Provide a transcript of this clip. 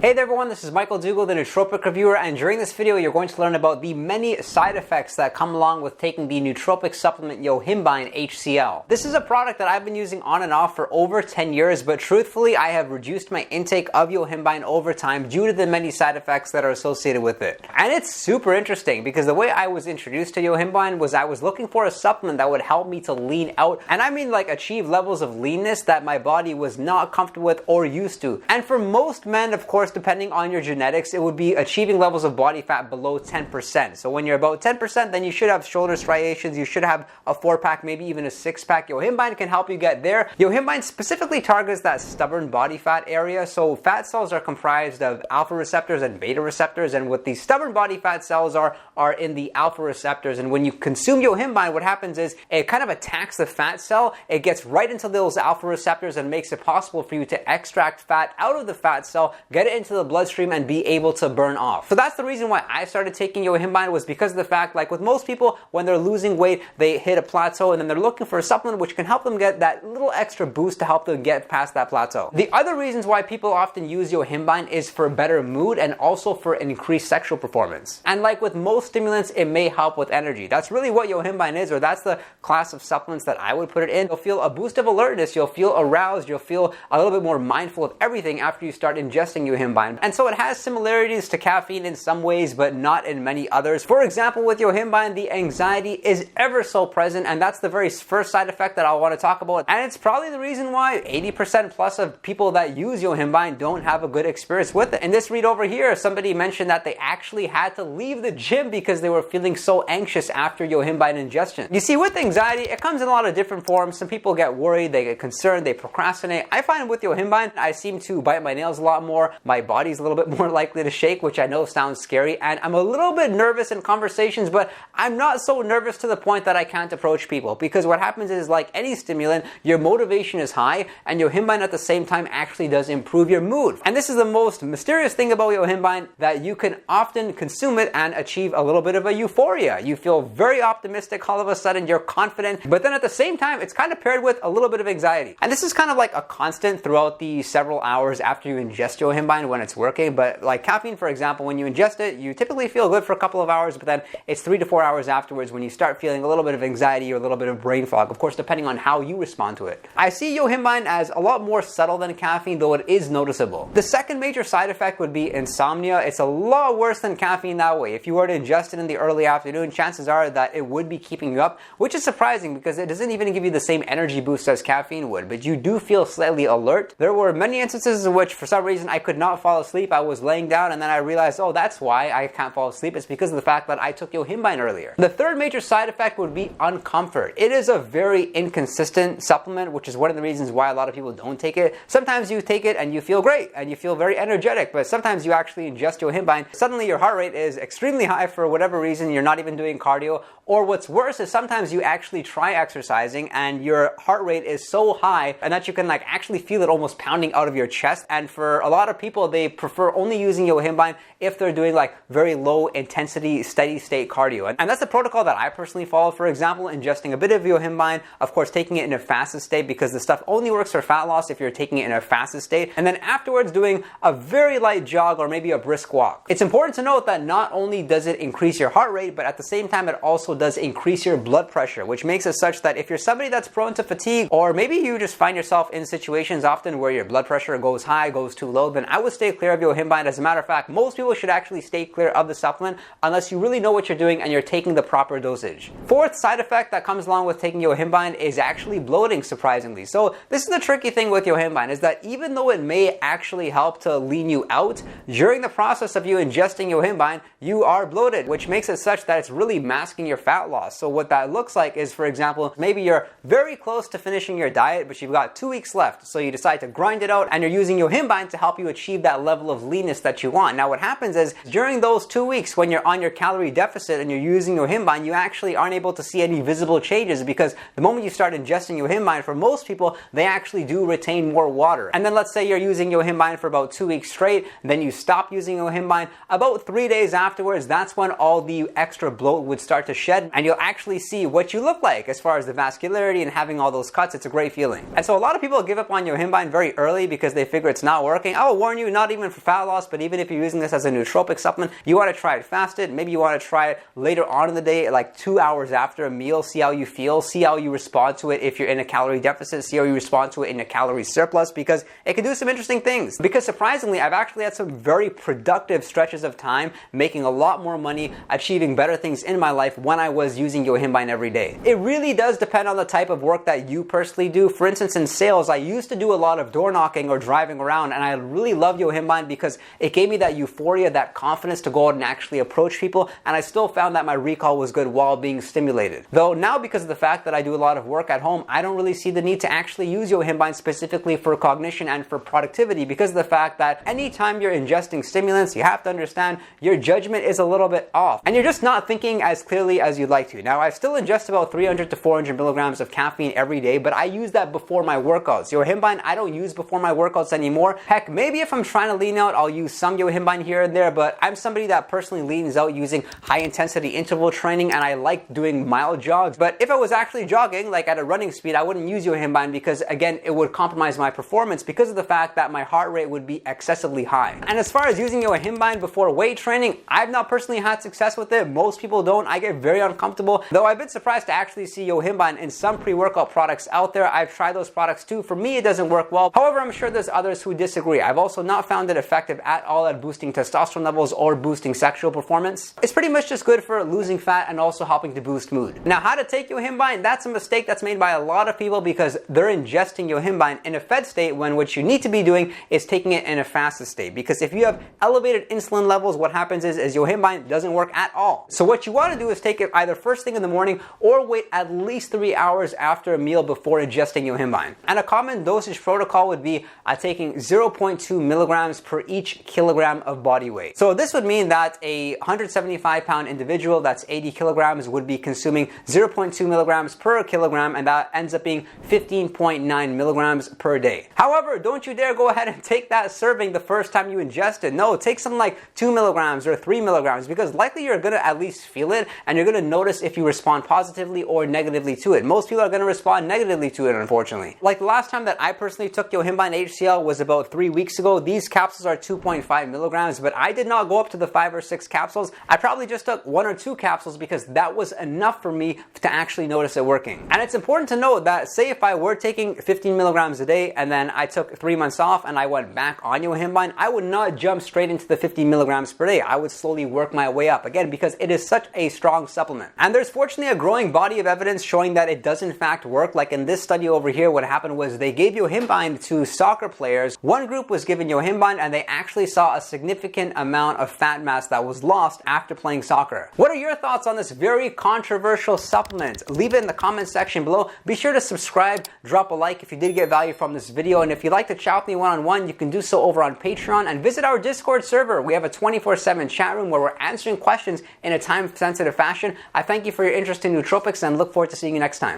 Hey there everyone, this is Michael Dougal, the Nootropic Reviewer, and during this video you're going to learn about the many side effects that come along with taking the nootropic supplement Yohimbine HCl. This is a product that I've been using on and off for over 10 years, but truthfully I have reduced my intake of Yohimbine over time due to the many side effects that are associated with it. And it's super interesting because the way I was introduced to Yohimbine was I was looking for a supplement that would help me to lean out, and I mean like achieve levels of leanness that my body was not comfortable with or used to. And for most men, of course, depending on your genetics, it would be achieving levels of body fat below 10%. So when you're about 10%, then you should have shoulder striations, you should have a 4-pack, maybe even a 6-pack. Yohimbine can help you get there. Yohimbine specifically targets that stubborn body fat area. So fat cells are comprised of alpha receptors and beta receptors, and what these stubborn body fat cells are in the alpha receptors. And when you consume Yohimbine, what happens is it kind of attacks the fat cell. It gets right into those alpha receptors and makes it possible for you to extract fat out of the fat cell, get it into the bloodstream, and be able to burn off. So that's the reason why I started taking Yohimbine, was because of the fact, like with most people, when they're losing weight, they hit a plateau and then they're looking for a supplement which can help them get that little extra boost to help them get past that plateau. The other reasons why people often use Yohimbine is for better mood and also for increased sexual performance. And like with most stimulants, it may help with energy. That's really what Yohimbine is, or that's the class of supplements that I would put it in. You'll feel a boost of alertness, you'll feel aroused, you'll feel a little bit more mindful of everything after you start ingesting Yohimbine. And so it has similarities to caffeine in some ways, but not in many others. For example, with Yohimbine, the anxiety is ever so present, and that's the very first side effect that I'll want to talk about. And it's probably the reason why 80% plus of people that use Yohimbine don't have a good experience with it. In this read over here, somebody mentioned that they actually had to leave the gym because they were feeling so anxious after Yohimbine ingestion. You see, with anxiety, it comes in a lot of different forms. Some people get worried, they get concerned, they procrastinate. I find with Yohimbine, I seem to bite my nails a lot more. My body's a little bit more likely to shake, which I know sounds scary, and I'm a little bit nervous in conversations, but I'm not so nervous to the point that I can't approach people, because what happens is, like any stimulant, your motivation is high, and Yohimbine at the same time actually does improve your mood. And this is the most mysterious thing about Yohimbine, that you can often consume it and achieve a little bit of a euphoria. You feel very optimistic, all of a sudden you're confident, but then at the same time it's kind of paired with a little bit of anxiety. And this is kind of like a constant throughout the several hours after you ingest Yohimbine when it's working. But like caffeine, for example, when you ingest it, you typically feel good for a couple of hours, but then it's 3 to 4 hours afterwards when you start feeling a little bit of anxiety or a little bit of brain fog, of course, depending on how you respond to it. I see Yohimbine as a lot more subtle than caffeine, though it is noticeable. The second major side effect would be insomnia. It's a lot worse than caffeine that way. If you were to ingest it in the early afternoon, chances are that it would be keeping you up, which is surprising because it doesn't even give you the same energy boost as caffeine would, but you do feel slightly alert. There were many instances in which, for some reason, I could not fall asleep. I was laying down and then I realized, oh, that's why I can't fall asleep. It's because of the fact that I took Yohimbine earlier. The third major side effect would be uncomfort. It is a very inconsistent supplement, which is one of the reasons why a lot of people don't take it. Sometimes you take it and you feel great and you feel very energetic, but sometimes you actually ingest Yohimbine, suddenly your heart rate is extremely high for whatever reason, you're not even doing cardio. Or what's worse is sometimes you actually try exercising and your heart rate is so high and that you can like actually feel it almost pounding out of your chest. And for a lot of people, they prefer only using Yohimbine if they're doing like very low intensity, steady state cardio. And that's the protocol that I personally follow. For example, ingesting a bit of Yohimbine, of course, taking it in a fasted state, because the stuff only works for fat loss if you're taking it in a fasted state. And then afterwards doing a very light jog or maybe a brisk walk. It's important to note that not only does it increase your heart rate, but at the same time, it also does increase your blood pressure, which makes it such that if you're somebody that's prone to fatigue, or maybe you just find yourself in situations often where your blood pressure goes high, goes too low, then I would stay clear of Yohimbine. As a matter of fact, most people should actually stay clear of the supplement unless you really know what you're doing and you're taking the proper dosage. Fourth side effect that comes along with taking Yohimbine is actually bloating, surprisingly. So this is the tricky thing with Yohimbine, is that even though it may actually help to lean you out, during the process of you ingesting Yohimbine, you are bloated, which makes it such that it's really masking your fat loss. So what that looks like is, for example, maybe you're very close to finishing your diet, but you've got 2 weeks left. So you decide to grind it out and you're using Yohimbine to help you achieve that level of leanness that you want. Now what happens is, during those 2 weeks when you're on your calorie deficit and you're using Yohimbine, you actually aren't able to see any visible changes, because the moment you start ingesting Yohimbine, for most people, they actually do retain more water. And then let's say you're using Yohimbine for about 2 weeks straight, then you stop using Yohimbine. About 3 days afterwards, that's when all the extra bloat would start to shed, and you'll actually see what you look like as far as the vascularity and having all those cuts. It's a great feeling. And so a lot of people give up on Yohimbine very early because they figure it's not working. I will warn you, you, not even for fat loss, but even if you're using this as a nootropic supplement, you want to try it fasted. Maybe you want to try it later on in the day, like 2 hours after a meal. See how you feel, see how you respond to it if you're in a calorie deficit, see how you respond to it in a calorie surplus, because it can do some interesting things. Because surprisingly, I've actually had some very productive stretches of time, making a lot more money, achieving better things in my life when I was using Yohimbine every day. It really does depend on the type of work that you personally do. For instance, in sales, I used to do a lot of door knocking or driving around, and I really loved Yohimbine because it gave me that euphoria, that confidence to go out and actually approach people, and I still found that my recall was good while being stimulated. Though now, because of the fact that I do a lot of work at home, I don't really see the need to actually use Yohimbine specifically for cognition and for productivity, because of the fact that anytime you're ingesting stimulants, you have to understand your judgment is a little bit off, and you're just not thinking as clearly as you'd like to. Now, I still ingest about 300 to 400 milligrams of caffeine every day, but I use that before my workouts. Yohimbine, I don't use before my workouts anymore. Heck, maybe if I'm trying to lean out, I'll use some Yohimbine here and there, but I'm somebody that personally leans out using high intensity interval training, and I like doing mild jogs. But if I was actually jogging, like at a running speed, I wouldn't use Yohimbine because, again, it would compromise my performance because of the fact that my heart rate would be excessively high. And as far as using Yohimbine before weight training, I've not personally had success with it. Most people don't. I get very uncomfortable, though I've been surprised to actually see Yohimbine in some pre-workout products out there. I've tried those products too. For me, it doesn't work well. However, I'm sure there's others who disagree. I've also not found it effective at all at boosting testosterone levels or boosting sexual performance. It's pretty much just good for losing fat and also helping to boost mood. Now, how to take Yohimbine? That's a mistake that's made by a lot of people because they're ingesting Yohimbine in a fed state when what you need to be doing is taking it in a fasted state. Because if you have elevated insulin levels, what happens is Yohimbine doesn't work at all. So what you want to do is take it either first thing in the morning or wait at least 3 hours after a meal before ingesting Yohimbine. And a common dosage protocol would be taking 0.2 milligrams per each kilogram of body weight. So this would mean that a 175-pound individual that's 80 kilograms would be consuming 0.2 milligrams per kilogram, and that ends up being 15.9 milligrams per day. However, don't you dare go ahead and take that serving the first time you ingest it. No, take something like 2 milligrams or 3 milligrams, because likely you're going to at least feel it, and you're going to notice if you respond positively or negatively to it. Most people are going to respond negatively to it, unfortunately. Like the last time that I personally took Yohimbine HCl was about 3 weeks ago. These capsules are 2.5 milligrams, but I did not go up to the 5 or 6 capsules. I probably just took 1 or 2 capsules because that was enough for me to actually notice it working. And it's important to note that, say if I were taking 15 milligrams a day and then I took 3 months off and I went back on Yohimbine, I would not jump straight into the 50 milligrams per day. I would slowly work my way up, again, because it is such a strong supplement. And there's fortunately a growing body of evidence showing that it does in fact work. Like in this study over here, what happened was they gave Yohimbine to soccer players. One group was given Yohimbine and they actually saw a significant amount of fat mass that was lost after playing soccer. What are your thoughts on this very controversial supplement? Leave it in the comment section below. Be sure to subscribe, drop a like if you did get value from this video, and if you'd like to chat with me one-on-one, you can do so over on Patreon, and visit our Discord server. We have a 24/7 chat room where we're answering questions in a time-sensitive fashion. I thank you for your interest in nootropics and look forward to seeing you next time.